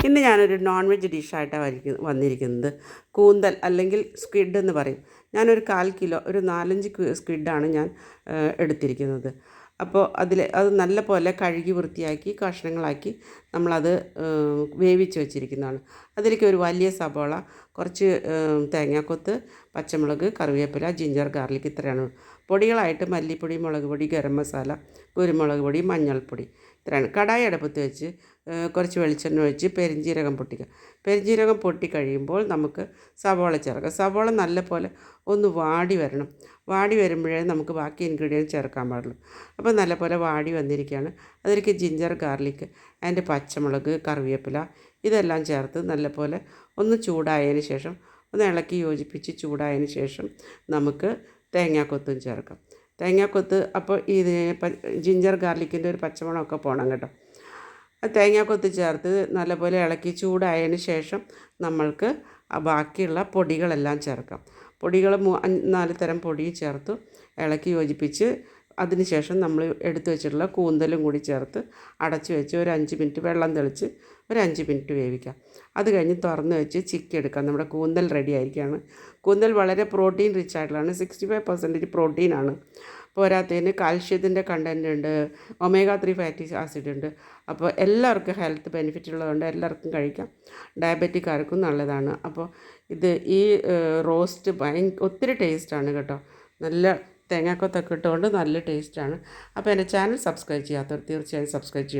ഇന്ന് ഞാനൊരു non veg ഡിഷായിട്ടാണ് വന്നിരിക്കുന്നത്. കൂന്തൽ അല്ലെങ്കിൽ സ്ക്വിഡ് എന്ന് പറയും. ഞാനൊരു 1/4 കിലോ ഒരു 4-5 സ്ക്വിഡാണ് ഞാൻ എടുത്തിരിക്കുന്നത്. അപ്പോൾ അത് നല്ല പോലെ കഴുകി വൃത്തിയാക്കി കഷ്ണങ്ങളാക്കി നമ്മളത് വേവിച്ച് വെച്ചിരിക്കുന്നതാണ്. അതിലേക്ക് ഒരു വലിയ സബോള, കുറച്ച് തേങ്ങാക്കൊത്ത്, പച്ചമുളക്, കറിവേപ്പില, ജിഞ്ചർ ഗാർലിക് ഇത്രയാണ്. പൊടികളായിട്ട് മല്ലിപ്പൊടി, മുളക് പൊടി, ഗരം മസാല, കുരുമുളക് പൊടി, മഞ്ഞൾപ്പൊടി ഇത്രയാണ്. കടായി അടുപ്പത്ത് വെച്ച് കുറച്ച് വെളിച്ചെണ്ണ ഒഴിച്ച് പെരുംജീരകം പൊട്ടിക്കുക. പെരുംജീരകം പൊട്ടി കഴിയുമ്പോൾ നമുക്ക് സവോള ചേർക്കാം. സവോള നല്ലപോലെ ഒന്ന് വാടി വരണം. വാടി വരുമ്പോഴേ നമുക്ക് ബാക്കി ഇൻഗ്രീഡിയൻറ്റ് ചേർക്കാൻ പാടുള്ളൂ. അപ്പോൾ നല്ലപോലെ വാടി വന്നിരിക്കുകയാണ്. അതിലേക്ക് ജിഞ്ചർ ഗാർലിക്, അതിൻ്റെ പച്ചമുളക്, കറിവേപ്പില ഇതെല്ലാം ചേർത്ത് നല്ലപോലെ ഒന്ന് ചൂടായതിന് ശേഷം ഒന്ന് ഇളക്കി യോജിപ്പിച്ച് ചൂടായതിന് ശേഷം നമുക്ക് തേങ്ങാക്കൊത്തും ചേർക്കാം. തേങ്ങാക്കൊത്ത് അപ്പോൾ ജിഞ്ചർ ഗാർലിക്കിൻ്റെ ഒരു പച്ചമണമൊക്കെ പോകണം കേട്ടോ. തേങ്ങാക്കൊത്ത് ചേർത്ത് നല്ലപോലെ ഇളക്കി ചൂടായതിന് ശേഷം നമ്മൾക്ക് ബാക്കിയുള്ള പൊടികളെല്ലാം ചേർക്കാം. പൊടികൾ 4 തരം പൊടി ചേർത്ത് ഇളക്കി യോജിപ്പിച്ച് അതിന് ശേഷം നമ്മൾ എടുത്തു വെച്ചിട്ടുള്ള കൂന്തലും കൂടി ചേർത്ത് അടച്ച് വെച്ച് ഒരു 5 മിനിറ്റ് വെള്ളം തെളിച്ച് ഒരു 5 മിനിറ്റ് വേവിക്കാം. അത് കഴിഞ്ഞ് തുറന്ന് വെച്ച് ചിക്കി എടുക്കാം. നമ്മുടെ കൂന്തൽ റെഡി ആയിരിക്കുകയാണ്. കൂന്തൽ വളരെ പ്രോട്ടീൻ റിച്ച് ആയിട്ടുള്ളതാണ്. 65% പ്രോട്ടീനാണ്. പോരാത്തതിന് കാൽഷ്യത്തിൻ്റെ കണ്ടൻറ്റ് ഉണ്ട്, ഒമേഗ 3 ഫാറ്റി ആസിഡ് ഉണ്ട്. അപ്പോൾ എല്ലാവർക്കും ഹെൽത്ത് ബെനിഫിറ്റ് ഉള്ളതുകൊണ്ട് എല്ലാവർക്കും കഴിക്കാം. ഡയബറ്റിക്കാർക്കും നല്ലതാണ്. അപ്പോൾ ഈ റോസ്റ്റ് ഒത്തിരി ടേസ്റ്റാണ് കേട്ടോ. നല്ല തേങ്ങാക്കൊത്തൊക്കെ ഇട്ടുകൊണ്ട് നല്ല ടേസ്റ്റാണ്. അപ്പോൾ എൻ്റെ ചാനൽ സബ്സ്ക്രൈബ് ചെയ്യാത്തവർ തീർച്ചയായും സബ്സ്ക്രൈബ് ചെയ്യണം.